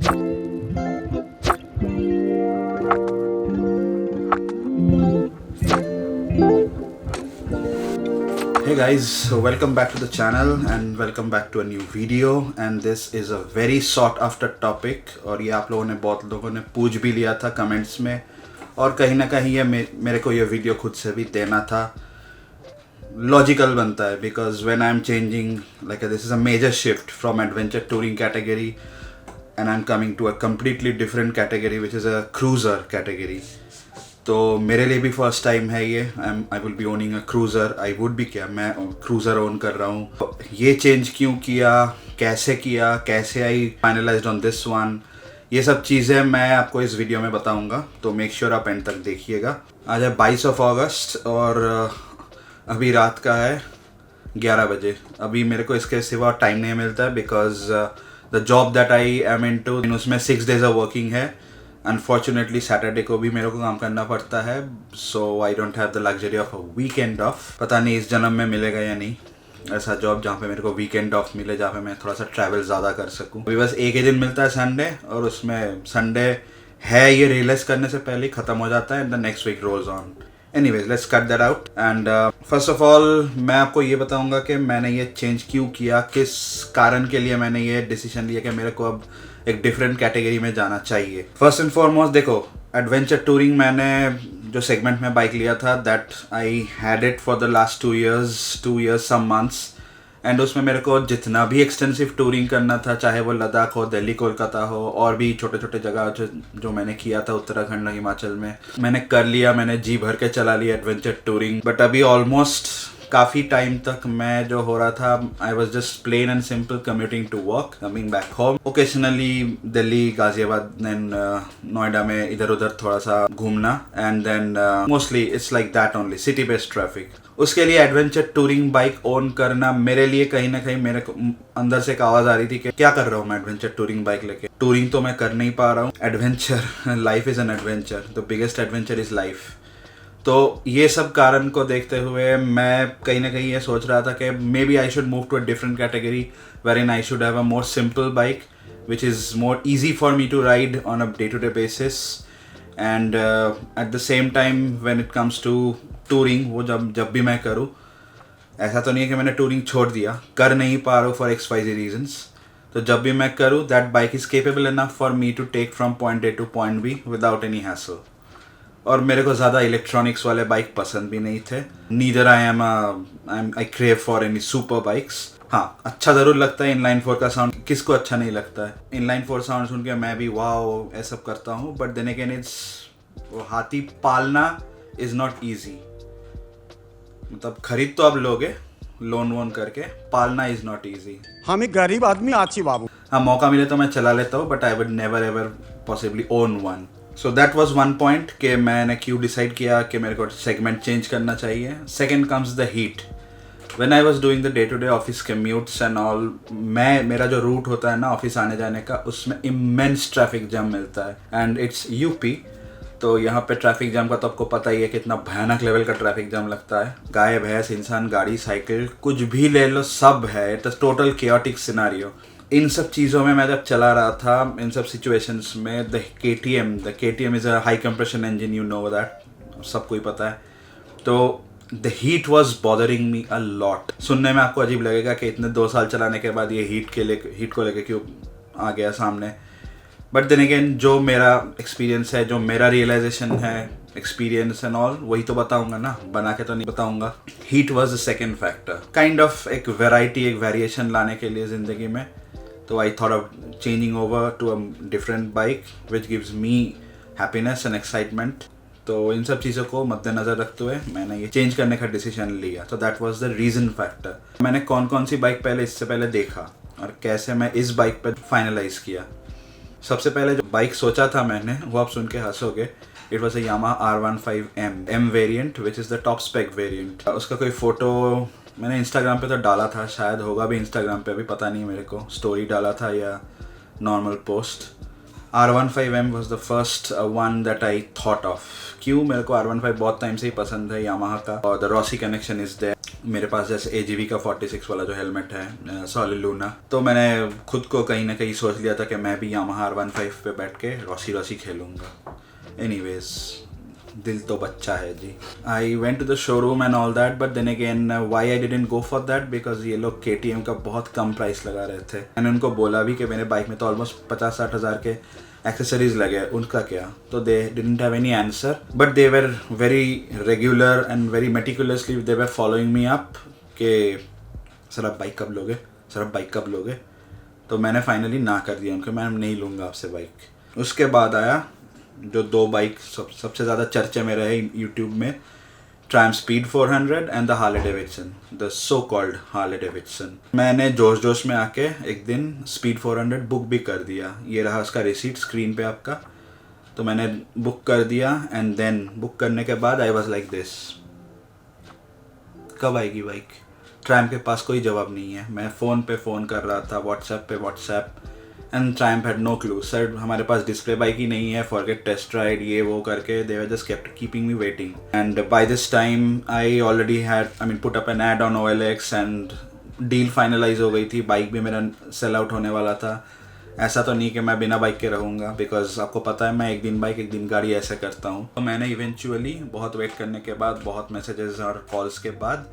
Hey guys, so welcome back to the channel and welcome back to a new video, and this is a very sought after topic और ये आप लोगों ने बहुत लोगों ने पूछ भी लिया था कमेंट्स में, और कहीं ना कहीं ये मेरे को ये वीडियो खुद से भी देना था। लॉजिकल बनता है because when I am changing like this is a major shift from adventure touring category and I am coming to a completely different category which is a cruiser category. तो मेरे लिए भी फर्स्ट टाइम है ये। I will be owning a cruiser. I would भी क्या, मैं cruiser own कर रहा हूँ। ये चेंज क्यों किया, कैसे आई फाइनलाइज्ड ऑन दिस वन, ये सब चीज़ें मैं आपको इस वीडियो में बताऊंगा, तो मेक श्योर आप एंड तक देखिएगा। आज है 22 अगस्त और अभी रात का है 11 बजे। अभी मेरे को इसके सिवा टाइम नहीं मिलता है because the job that I am into उसमें 6 डेज ऑफ वर्किंग है। अनफॉर्चुनेटली सैटरडे को भी मेरे को काम करना पड़ता है, so I don't have the luxury of a weekend off. पता नहीं इस जन्म में मिलेगा या नहीं ऐसा जॉब जहाँ पे मेरे को वीकेंड ऑफ मिले, जहाँ पे मैं थोड़ा सा ट्रैवल ज़्यादा कर सकूँ। अभी बस एक ही दिन मिलता है संडे, और उसमें संडे है ये रियलाइज़ करने से पहले ही ख़त्म हो जाता है and the next week rolls on. Anyways let's cut that out and first of all मैं आपको ये बताऊंगा कि मैंने ये चेंज क्यों किया, किस कारण के लिए मैंने ये डिसीजन लिया कि मेरे को अब एक डिफरेंट कैटेगरी में जाना चाहिए। फर्स्ट एंड फॉरमोस्ट देखो, एडवेंचर टूरिंग मैंने जो सेगमेंट में बाइक लिया था that I had it for the last 2 years some months, and उसमें मेरे को जितना भी एक्सटेंसिव टूरिंग करना था, चाहे वो लद्दाख हो, दिल्ली कोलकाता हो, और भी छोटे छोटे जगह जो मैंने किया था उत्तराखंड हिमाचल में, मैंने कर लिया। मैंने जी भर के चला लिया एडवेंचर टूरिंग। बट अभी ऑलमोस्ट काफ़ी टाइम तक मैं जो हो रहा था, I was just plain and simple commuting to work, coming back home, occasionally Delhi, Ghaziabad and Noida में इधर उधर थोड़ा सा घूमना, and then mostly it's like that only, city based traffic. उसके लिए एडवेंचर टूरिंग बाइक ओन करना मेरे लिए कहीं ना कहीं मेरे को अंदर से एक आवाज़ आ रही थी कि क्या कर रहा हूँ मैं एडवेंचर टूरिंग बाइक लेके। टूरिंग तो मैं कर नहीं पा रहा हूँ, adventure life is an adventure, the biggest adventure is life. तो ये सब कारण को देखते हुए मैं कहीं ना कहीं ये सोच रहा था कि maybe I should move to a different category wherein I should have a more simple bike which is more easy for me to ride on a day to day basis, and at the same time when it comes to touring, वो जब भी मैं करूँ, ऐसा तो नहीं है कि मैंने टूरिंग छोड़ दिया, कर नहीं पा रहा हूँ फॉर XYZ रीजन्स, तो जब भी मैं करूँ that bike is capable enough for me to take from point A to point B without any hassle. और मेरे को ज़्यादा इलेक्ट्रॉनिक्स वाले बाइक पसंद भी नहीं थे। Neither I crave for any super bikes. हाँ, अच्छा ज़रूर लगता है इनलाइन 4 का साउंड, किसको अच्छा नहीं लगता है। इनलाइन 4 साउंड सुन के मैं भी वाओ ये सब करता हूँ, बट देन अगेन इट्स, वो हाथी पालना इज़ नॉट ईजी। मतलब खरीद तो आप लोगे लोन वोन करके, पालना इज़ नॉट ईजी। हम एक गरीब आदमी आची बाबू। हाँ, मौका मिले तो मैं चला लेता हूँ, but I would never ever possibly own one. So that was one point कि मैंने क्यों डिसाइड किया कि मेरे को सेगमेंट चेंज करना चाहिए। Second comes the heat. When I was doing the day to day office commutes and all, मेरा जो रूट होता है ना ऑफिस आने जाने का, उसमें इमेंस ट्रैफिक जाम मिलता है, एंड इट्स यूपी। तो यहाँ पे ट्रैफिक जाम का तो आपको पता ही है कितना भयानक लेवल का ट्रैफिक जाम लगता है। गाय भैंस इंसान गाड़ी साइकिल कुछ भी ले लो, सब है। It's total chaotic scenario. इन सब चीज़ों में मैं जब चला रहा था, इन सब सिचुएशंस में, the KTM is a high compression engine, you know that, सबको ही पता है। तो the heat was bothering me a lot. सुनने में आपको अजीब लगेगा कि इतने 2 साल चलाने के बाद ये हीट को लेके क्यों आ गया सामने, बट देन अगेन जो मेरा एक्सपीरियंस है, जो मेरा रियलाइजेशन है, एक्सपीरियंस एंड ऑल, वही तो बताऊंगा ना, बना के तो नहीं बताऊंगा। Heat was the second factor, kind of एक वेराइटी, एक वेरिएशन लाने के लिए ज़िंदगी में। तो I thought of changing over to a different bike which gives me happiness and excitement. तो इन सब चीज़ों को मद्देनज़र रखते हुए मैंने ये चेंज करने का डिसीजन लिया। तो that was the reason factor. मैंने कौन कौन सी बाइक इससे पहले देखा और कैसे मैं इस बाइक पर फाइनलाइज़ किया। सबसे पहले जो बाइक सोचा था मैंने, वो आप सुन के हंसोगे, it was a Yamaha R15M variant which is the top spec variant. उसका कोई फ़ोटो मैंने इंस्टाग्राम पे तो डाला था, शायद होगा भी इंस्टाग्राम पे, अभी पता नहीं मेरे को, स्टोरी डाला था या normal post. R15M was the first one that I thought of. क्यों, मेरे को R15 बहुत टाइम से ही पसंद है यामाहा का, और the Rossi connection is there. मेरे पास जैसे AGV का 46 वाला जो हेलमेट है सॉलिड लूना, तो मैंने खुद को कहीं ना कहीं सोच लिया था कि मैं भी यामाहा R15 पे बैठ के रॉसी खेलूँगा। एनीवेज, दिल तो बच्चा है जी। I went to the showroom and all that, but then again why I didn't go for that, because ये लोग KTM का बहुत कम प्राइस लगा रहे थे। मैंने उनको बोला भी कि मेरे बाइक में तो ऑलमोस्ट 50-60 हज़ार के एक्सेसरीज लगे, उनका क्या? तो they didn't have any answer, but they were very regular and very meticulously they were following me up कि सर आप बाइक कब लोगे, सर आप बाइक कब लोगे? तो मैंने फाइनली ना कर दिया उनको, मैं नहीं लूँगा आपसे बाइक। उसके बाद आया जो 2 बाइक सबसे ज़्यादा चर्चे में रहे यूट्यूब में, Triumph speed 400 and the Harley Davidson, the so called Harley Davidson. मैंने जोश में आके एक दिन स्पीड 400 बुक भी कर दिया। ये रहा उसका रिसीट स्क्रीन पे आपका। तो मैंने बुक कर दिया एंड देन बुक करने के बाद आई वॉज लाइक दिस, कब आएगी बाइक? ट्रायम्फ के पास कोई जवाब नहीं है। मैं फ़ोन पे फ़ोन कर रहा था, WhatsApp and Triumph had no clue. Sir हमारे पास डिस्प्ले बाइक ही नहीं है, फॉरगेट टेस्ट राइड, ये वो करके they were just kept keeping me waiting. And by this time I already had put up an ad on OLX and deal finalise हो गई थी। बाइक भी मेरा सेल आउट होने वाला था। ऐसा तो नहीं कि मैं बिना बाइक के रहूँगा, बिकॉज आपको पता है मैं एक दिन बाइक एक दिन गाड़ी ऐसे करता हूँ। तो मैंने इवेंचुअली बहुत वेट करने के बाद, बहुत मैसेजेस और कॉल्स के बाद,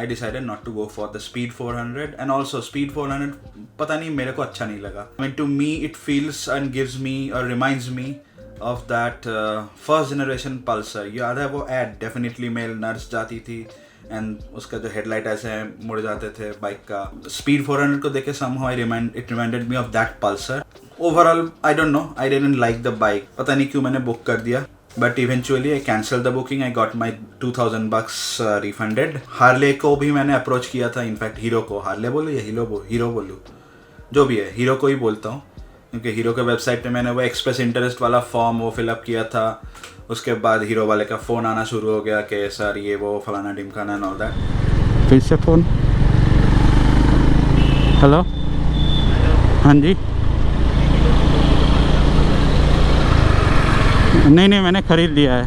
I decided not to go for the Speed 400 and also Speed 400 पता नहीं मेरे को अच्छा नहीं लगा। I mean to me it feels and gives me or reminds me of that first generation Pulsar। याद है वो ad, definitely male nurse जाती थी and उसका जो हेडलाइट ऐसे मुड़ जाते थे बाइक का। Speed 400 को देख के somehow it reminded me of that Pulsar। Overall I don't know, I didn't like the bike, पता नहीं क्यों मैंने बुक कर दिया। But eventually I cancelled the booking. I got my $2,000 refunded। Harley को भी मैंने अप्रोच किया था, इनफैक्ट हीरो को, हार्ले बोलूँ या हीरो बोलूँ, जो भी है हीरो को ही बोलता हूँ, क्योंकि हीरो के वेबसाइट पे मैंने वो एक्सप्रेस इंटरेस्ट वाला फॉर्म वो फिलअप किया था। उसके बाद हीरो वाले का फ़ोन आना शुरू हो गया कि सर ये वो फलाना ढिमकाना एंड ऑल दैट। फिर से फ़ोन। हेलो, हाँ जी। नहीं मैंने ख़रीद लिया है।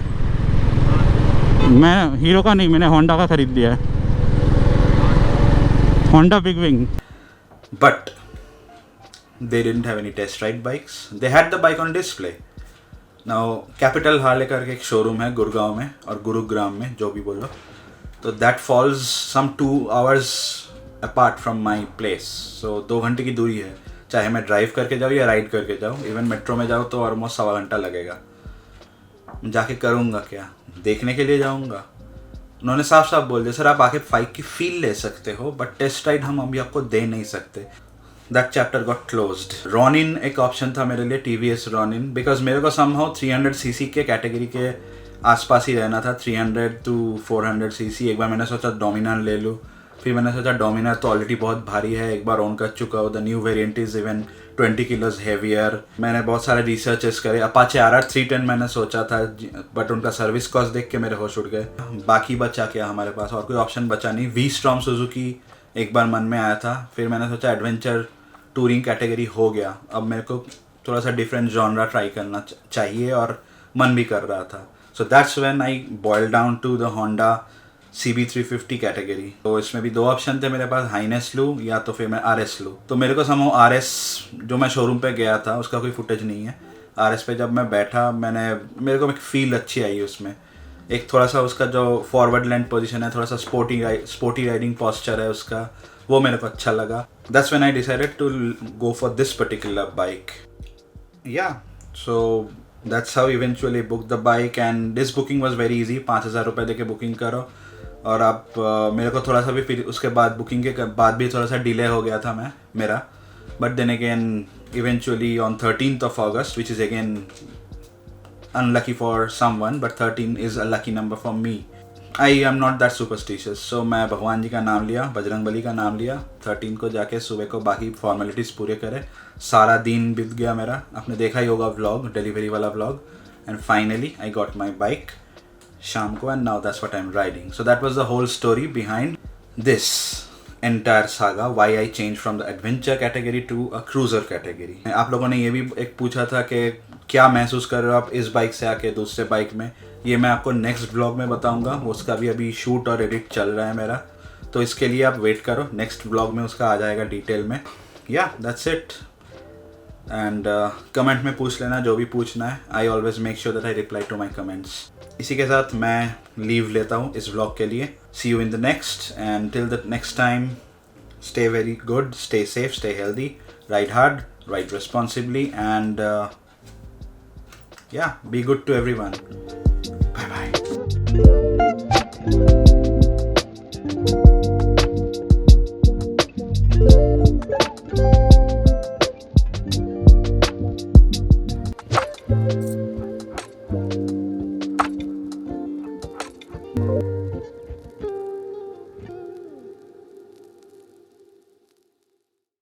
मैं हीरो का नहीं, मैंने होंडा का ख़रीद लिया है, Honda big wing. But they didn't have any test ride bikes. They had the bike on display. Now capital Harley करके एक शोरूम है गुड़गांव में और गुरुग्राम में, जो भी बोलो, तो that falls some 2 hours apart from my place. So 2 घंटे की दूरी है, चाहे मैं ड्राइव करके जाऊँ या राइड करके जाऊँ। इवन मेट्रो में जाऊँ तो ऑलमोस्ट 1.25 घंटा लगेगा। जाके करूँगा क्या? देखने के लिए जाऊँगा? उन्होंने साफ साफ बोल दिया, सर आप आके बाइक की फील ले सकते हो, बट टेस्ट राइड हम अभी आपको दे नहीं सकते। That chapter got closed. Ronin एक ऑप्शन था मेरे लिए, TVS रॉनिन, बिकॉज मेरे को समहाउ 300 सीसी के कैटेगरी के आसपास ही रहना था, 300 to 400 सीसी। एक बार मैंने सोचा डोमिनार ले लूँ, फिर मैंने सोचा डोमिनार तो ऑलरेडी बहुत भारी है, एक बार ओन कर चुका हूँ। The new variant is even 20 kilos heavier. मैंने बहुत सारे रिसर्चेस करे। अपाचे RR 310 मैंने सोचा था, बट उनका सर्विस कॉस्ट देख के मेरे होश उड़ गए। बाकी बचा क्या हमारे पास, और कोई ऑप्शन बचा नहीं। V-Strom सुजुकी एक बार मन में आया था, फिर मैंने सोचा एडवेंचर टूरिंग कैटेगरी हो गया, अब मेरे को थोड़ा सा डिफरेंट जॉनरा ट्राई करना चाहिए और मन भी कर रहा था। So that's when I boil down to the Honda CB350 category. तो इसमें भी 2 ऑप्शन थे मेरे पास, हाइनेस लूँ या तो फिर मैं RS लूँ। तो मेरे को समझो RS, जो मैं शोरूम पे गया था उसका कोई फुटेज नहीं है। RS पे जब मैं बैठा, मेरे को एक फील अच्छी आई उसमें। एक थोड़ा सा उसका जो फॉरवर्ड लैंड पोजीशन है, थोड़ा सा स्पोर्टी राइडिंग पॉस्चर है उसका, वो मेरे को अच्छा लगा। That's when I decided to go for this particular bike. Yeah so that's how eventually book the bike and this booking was very easy. 5,000 रुपये दे के बुकिंग करो और आप मेरे को थोड़ा सा भी फिर उसके बाद बुकिंग के बाद भी थोड़ा सा डिले हो गया था मेरा, but then again eventually on 13th of August, which is again unlucky for someone, but 13 is a lucky number for me. I am not that superstitious, so मैं भगवान जी का नाम लिया, बजरंगबली का नाम लिया। 13 को जाके सुबह को बाकी फॉर्मेलिटीज़ पूरे करे। सारा दिन बीत गया मेरा, आपने देखा ही होगा व्लॉग, डिलीवरी वाला vlog, and finally I got my bike शाम को, and now that's what I am riding. So that was the whole story behind this entire saga, why I change from the adventure category to a cruiser category. आप लोगों ने ये भी एक पूछा था कि क्या महसूस कर रहे हो आप इस बाइक से आके दूसरे बाइक में। ये मैं आपको नेक्स्ट ब्लॉग में बताऊंगा, उसका भी अभी शूट और एडिट चल रहा है मेरा, तो इसके लिए आप वेट करो, नेक्स्ट ब्लॉग में उसका आ जाएगा डिटेल में. या दैट्स इट. एंड कमेंट में पूछ लेना जो भी पूछना है. I always make sure that I reply to my comments. इसी के साथ मैं लीव लेता हूँ इस ब्लॉग के लिए. See you in the next, and till the next time, stay very good, stay safe, stay healthy, ride hard, ride responsibly, and yeah, be good to everyone.